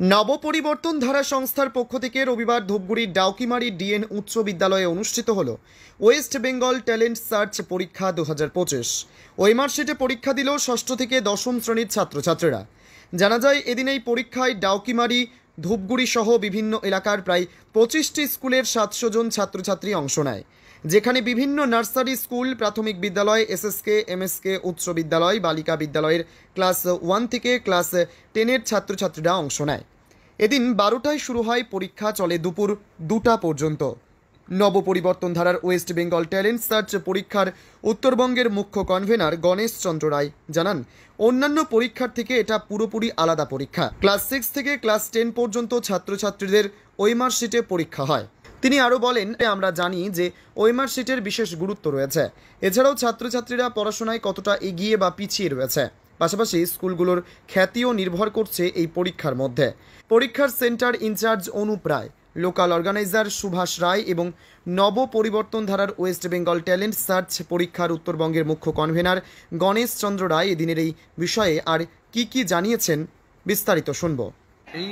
নবপরিবর্তন ধারা সংস্থার পক্ষ থেকে রবিবার ধূপগুড়ির ডাউকিমারি ডিএন উচ্চ বিদ্যালয়ে অনুষ্ঠিত হল ওয়েস্ট বেঙ্গল ট্যালেন্ট সার্চ পরীক্ষা 2025। ওই মার্কশিটে পরীক্ষা দিল ষষ্ঠ থেকে দশম শ্রেণীর ছাত্রছাত্রীরা। জানা যায়, এদিন এই পরীক্ষায় ডাউকিমারি, ধূপগুড়ি সহ বিভিন্ন এলাকার প্রায় 25টি স্কুলের 700 জন ছাত্রছাত্রী অংশ নেয়, যেখানে বিভিন্ন নার্সারি স্কুল, প্রাথমিক বিদ্যালয়, এসএসকে, এমএসকে, উচ্চ বিদ্যালয়, বালিকা বিদ্যালয়ের ক্লাস 1 থেকে ক্লাস 10-এর ছাত্রছাত্রীরা অংশ নেয়। এদিন 12টায় শুরু হয় পরীক্ষা, চলে দুপুর 2টা পর্যন্ত। নবপরিবর্তন ধারার ওয়েস্ট বেঙ্গল ট্যালেন্ট সার্চ পরীক্ষার উত্তরবঙ্গের মুখ্য কনভেনার গণেশ চন্দ্র রায় জানান, অন্যান্য পরীক্ষার থেকে এটা পুরোপুরি আলাদা পরীক্ষা। ক্লাস 6 থেকে ক্লাস 10 পর্যন্ত ছাত্রছাত্রীদের ওই মার্কশিটে পরীক্ষা হয়। তিনি আরও বলেন, আমরা জানি যে ওই মার্কশিটের বিশেষ গুরুত্ব রয়েছে। এছাড়াও ছাত্রছাত্রীরা পড়াশোনায় কতটা এগিয়ে বা পিছিয়ে রয়েছে, পাশাপাশি স্কুলগুলোর খ্যাতিও নির্ভর করছে এই পরীক্ষার মধ্যে। পরীক্ষার সেন্টার ইনচার্জ অনুপ রায়, লোকাল অর্গানাইজার সুভাষ রায় এবং নবপরিবর্তন ধারার ওয়েস্ট বেঙ্গল ট্যালেন্ট সার্চ পরীক্ষার উত্তরবঙ্গের মুখ্য কনভেনার গণেশ চন্দ্র রায় এদিনের এই বিষয়ে আর কি জানিয়েছেন বিস্তারিত শুনব। এই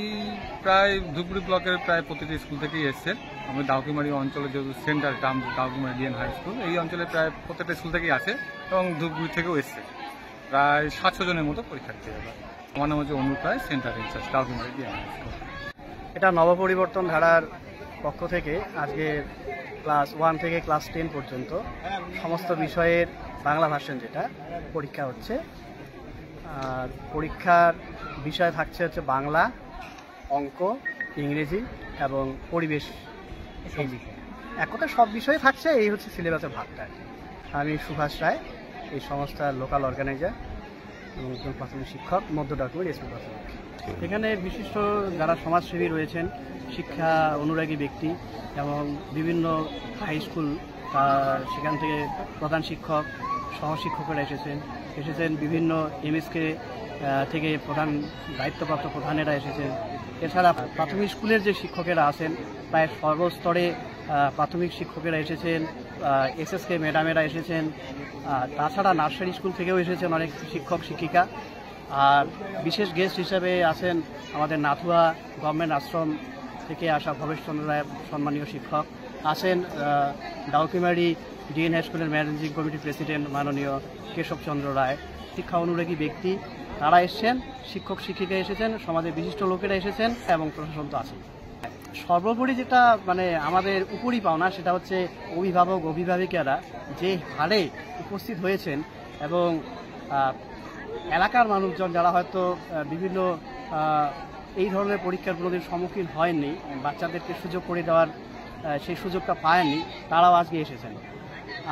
প্রায় ধূপগুড়ি ব্লকের প্রায় প্রতিটি স্কুল থেকেই এসছে। আমি ডাউকিমারি অঞ্চলে যেহেতু centre Daukimari DN high school, এই অঞ্চলে প্রায় প্রত্যেকটা স্কুল থেকেই আছে এবং ধূপগুড়ি থেকেও এসছে প্রায় 700 জনের মতো পরীক্ষার্থী। আমার নাম হচ্ছে Anup Roy, centre incharge Daukimari DN high school. এটা নবপরিবর্তন ধারার পক্ষ থেকে আজকে ক্লাস 1 থেকে ক্লাস 10 পর্যন্ত সমস্ত বিষয়ের বাংলা ভার্সন যেটা পরীক্ষা হচ্ছে। আর পরীক্ষার বিষয় থাকছে হচ্ছে বাংলা, অঙ্ক, ইংরেজি এবং পরিবেশ। এক কথা সব বিষয়ে থাকছে, এই হচ্ছে সিলেবাসের ভাগটা। আমি সুভাষ রায়, এই সংস্থার লোকাল অর্গানাইজার এবং একজন প্রাথমিক শিক্ষক, মধ্য ডাকুমেন্ট এসপি প্রাথমিক। এখানে বিশিষ্ট যারা সমাজসেবী রয়েছেন, শিক্ষা অনুরাগী ব্যক্তি এবং বিভিন্ন হাই স্কুল, সেখান থেকে প্রধান শিক্ষক, সহশিক্ষকরা এসেছেন বিভিন্ন এমএসকে থেকে প্রধান দায়িত্বপ্রাপ্ত প্রধানেরা এসেছেন। এছাড়া প্রাথমিক স্কুলের যে শিক্ষকেরা আছেন, প্রায় সর্বস্তরে প্রাথমিক শিক্ষকেরা এসেছেন, এসএসকে ম্যাডামেরা এসেছেন। তাছাড়া নার্সারি স্কুল থেকেও এসেছেন অনেক শিক্ষক শিক্ষিকা। আর বিশেষ গেস্ট হিসাবে আছেন আমাদের নাথুয়া গভর্নমেন্ট আশ্রম থেকে আসা ভবেশ চন্দ্র রায়, সম্মানীয় শিক্ষক আছেন। ডাউকিমারি ডিএন হাই স্কুলের ম্যানেজিং কমিটির প্রেসিডেন্ট মাননীয় কেশব চন্দ্র রায়, শিক্ষা অনুরাগী ব্যক্তি, তারা এসেছেন। শিক্ষক শিক্ষিকা এসেছেন, সমাজের বিশিষ্ট লোকেরা এসেছেন এবং প্রশাসন তো আছেন। সর্বোপরি যেটা আমাদের উপরই পাওনা, সেটা হচ্ছে অভিভাবিকারা যে হারে উপস্থিত হয়েছেন এবং এলাকার মানুষজন যারা হয়তো বিভিন্ন এই ধরনের পরীক্ষার কোনোদিন সম্মুখীন হয়নি, বাচ্চাদেরকে সুযোগ করে দেওয়ার সেই সুযোগটা পায়নি, তারাও আজকে এসেছেন।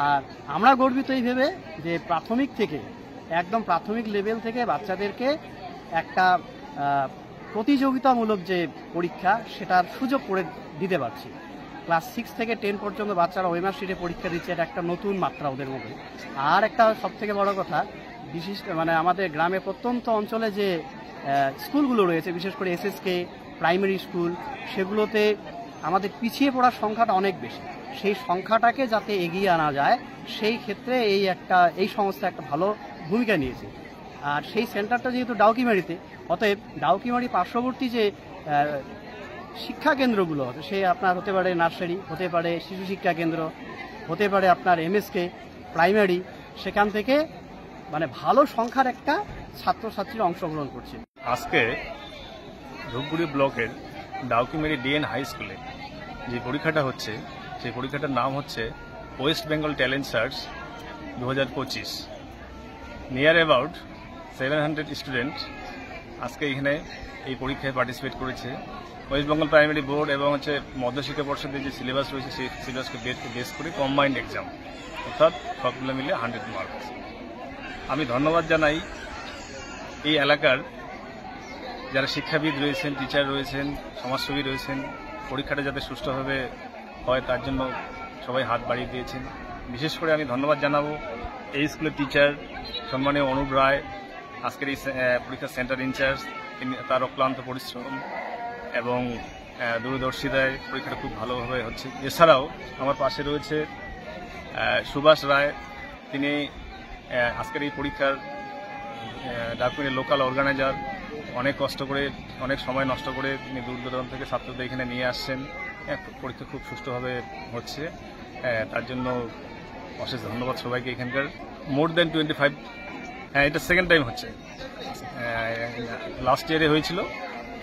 আর আমরা গর্বিত এই ভেবে যে প্রাথমিক থেকে একদম প্রাথমিক লেভেল থেকে বাচ্চাদেরকে একটা প্রতিযোগিতামূলক যে পরীক্ষা, সেটার সুযোগ করে দিতে পারছি। ক্লাস 6 থেকে 10 পর্যন্ত বাচ্চারা ওই মার্কশিটে পরীক্ষা দিচ্ছে, এটা একটা নতুন মাত্রা ওদের মধ্যে। আর একটা সবথেকে বড় কথা, আমাদের গ্রামে প্রত্যন্ত অঞ্চলে যে স্কুলগুলো রয়েছে, বিশেষ করে এসএসকে প্রাইমারি স্কুল, সেগুলোতে আমাদের পিছিয়ে পড়ার সংখ্যাটা অনেক বেশি। সেই সংখ্যাটাকে যাতে এগিয়ে আনা যায়, সেই ক্ষেত্রে এই সংস্থা একটা ভালো ভূমিকা নিয়েছে। আর সেই সেন্টারটা যেহেতু ডাউকিমারিতে, অতএব ডাউকিমারি পার্শ্ববর্তী যে শিক্ষা কেন্দ্রগুলো আছে, সে আপনার হতে পারে নার্সারি, হতে পারে শিশু শিক্ষা কেন্দ্র, হতে পারে আপনার এমএসকে প্রাইমারি, সেখান থেকে ভালো সংখ্যার একটা ছাত্রছাত্রীরা অংশগ্রহণ করছে। আজকে ধূপগুড়ি ব্লকের ডাউকিমারি ডিএন হাই স্কুলে যে পরীক্ষাটা হচ্ছে, সেই পরীক্ষাটার নাম হচ্ছে West Bengal talent search 2025। Near about 700 student আজকে এখানে এই পরীক্ষায় পার্টিসিপেট করেছে। ওয়েস্ট বেঙ্গল প্রাইমারি বোর্ড এবং মধ্যশিক্ষা পর্ষদের যে সিলেবাস রয়েছে, সেই সিলেবাসকে বেস করে কম্বাইন্ড এক্সাম, অর্থাৎ সবগুলো মিলে 100 মার্কস। আমি ধন্যবাদ জানাই এই এলাকার যারা শিক্ষাবিদ রয়েছেন, টিচার রয়েছেন, সমাজসেবী রয়েছেন। পরীক্ষাটা যাতে সুষ্ঠুভাবে হয় তার জন্য সবাই হাত বাড়িয়ে দিয়েছেন। বিশেষ করে আমি ধন্যবাদ জানাবো এই স্কুলের টিচার সম্মানীয় অনুপ রায়, আজকের এই পরীক্ষার সেন্টার ইনচার্জ, তার অক্লান্ত পরিশ্রম এবং দূরদর্শিতায় পরীক্ষাটা খুব ভালোভাবে হচ্ছে। এছাড়াও আমার পাশে রয়েছে সুভাষ রায়, তিনি আজকের এই পরীক্ষার ডাকুমেন্টের লোকাল অর্গানাইজার, অনেক কষ্ট করে অনেক সময় নষ্ট করে তিনি দূর দূরান্ত থেকে ছাত্রদের এখানে নিয়ে আসছেন। পরীক্ষা খুব সুষ্ঠুভাবে হচ্ছে, তার জন্য অশেষ ধন্যবাদ সবাইকে। এখানকার মোর দেন 25, এটা সেকেন্ড টাইম হচ্ছে। লাস্ট ইয়ারে হয়েছিল,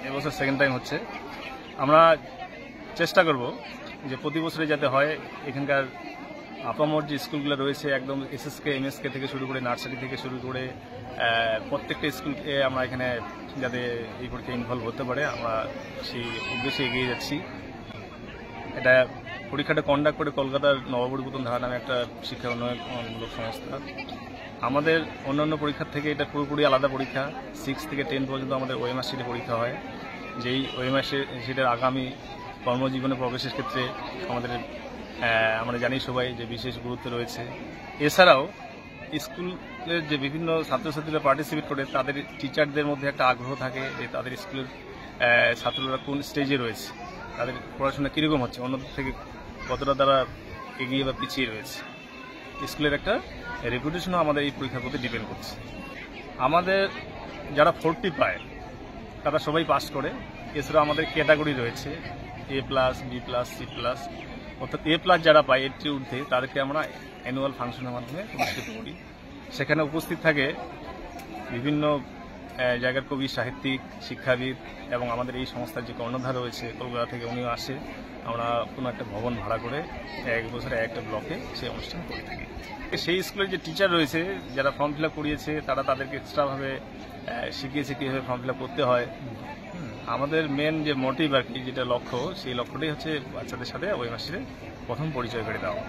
এবছর সেকেন্ড টাইম হচ্ছে। আমরা চেষ্টা করব যে প্রতি বছরে যাতে হয়। এখানকার আপামর যে স্কুলগুলো রয়েছে, একদম এসএসকে এমএসকে থেকে শুরু করে নার্সারি থেকে শুরু করে প্রত্যেকটা স্কুলকে আমরা এখানে যাতে এই পরীক্ষায় ইনভলভ হতে পারে, আমরা সেই উদ্দেশ্যে এগিয়ে যাচ্ছি। এটা পরীক্ষাটা কন্ডাক্ট করে কলকাতার নবপরিবর্তন ধারা নামে একটা শিক্ষা উন্নয়নমূলক সংস্থা। আমাদের অন্যান্য পরীক্ষার থেকে এটা পুরোপুরি আলাদা পরীক্ষা। 6 থেকে 10 পর্যন্ত আমাদের ওএমআর শিটে পরীক্ষা হয়, যেই ওএমআর শিটের আগামী কর্মজীবনে প্রবেশের ক্ষেত্রে আমরা জানি সবাই যে বিশেষ গুরুত্ব রয়েছে। এছাড়াও স্কুলের যে বিভিন্ন ছাত্রছাত্রীরা পার্টিসিপেট করে, তাদের টিচারদের মধ্যে একটা আগ্রহ থাকে যে তাদের স্কুলের ছাত্ররা কোন স্টেজে রয়েছে, তাদের পড়াশোনা কীরকম হচ্ছে, অন্যদের থেকে কতটা তারা এগিয়ে বা পিছিয়ে রয়েছে। স্কুলের একটা রেপুটেশনও আমাদের এই পরীক্ষার প্রতি ডিপেন্ড করছে। আমাদের যারা 40 পায় তারা সবাই পাস করে। এছাড়া আমাদের ক্যাটাগরি রয়েছে A+, B+, C+, অর্থাৎ A+ যারা পায় 80 ঊর্ধ্বে, তাদেরকে আমরা অ্যানুয়াল ফাংশনের মাধ্যমে পুরস্কৃত করি। সেখানে উপস্থিত থাকে বিভিন্ন জায়গার কবি, সাহিত্যিক, শিক্ষাবিদ এবং আমাদের এই সংস্থার যে কর্ণধার রয়েছে কলকাতা থেকে, উনিও আসে। আমরা কোনো একটা ভবন ভাড়া করে এক বছরে একটা ব্লকে সেই অনুষ্ঠান করে থাকি। সেই স্কুলের যে টিচার রয়েছে, যারা ফর্ম ফিল আপ করিয়েছে, তারা তাদেরকে এক্সট্রাভাবে শিখিয়েছে কীভাবে ফর্ম ফিল আপ করতে হয়। আমাদের মেন যে মোটিভ আর কি, যেটা লক্ষ্য, সেই লক্ষ্যটাই হচ্ছে বাচ্চাদের সাথে ওই মাসে প্রথম পরিচয় করে দেওয়া।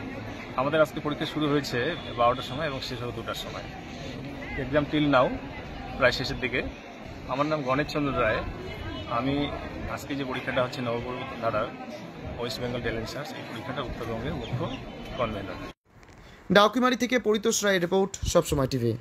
আমাদের আজকে পরীক্ষা শুরু হয়েছে 12টার সময় এবং শেষ হবে 2টার সময়। এক্সাম টিল নাও প্রায় শেষের দিকে। আমার নাম গণেশ চন্দ্র রায়। আমি আজকে যে পরীক্ষাটা হচ্ছে নবপরিবর্তন ধারার ওয়েস্ট বেঙ্গল ট্যালেন্ট সার্চ, এই পরীক্ষাটা উত্তরবঙ্গের মুখ্য কনভেনর। ডাউকিমারি থেকে পরিতোষ রায়ের রিপোর্ট, সবসময় টিভি।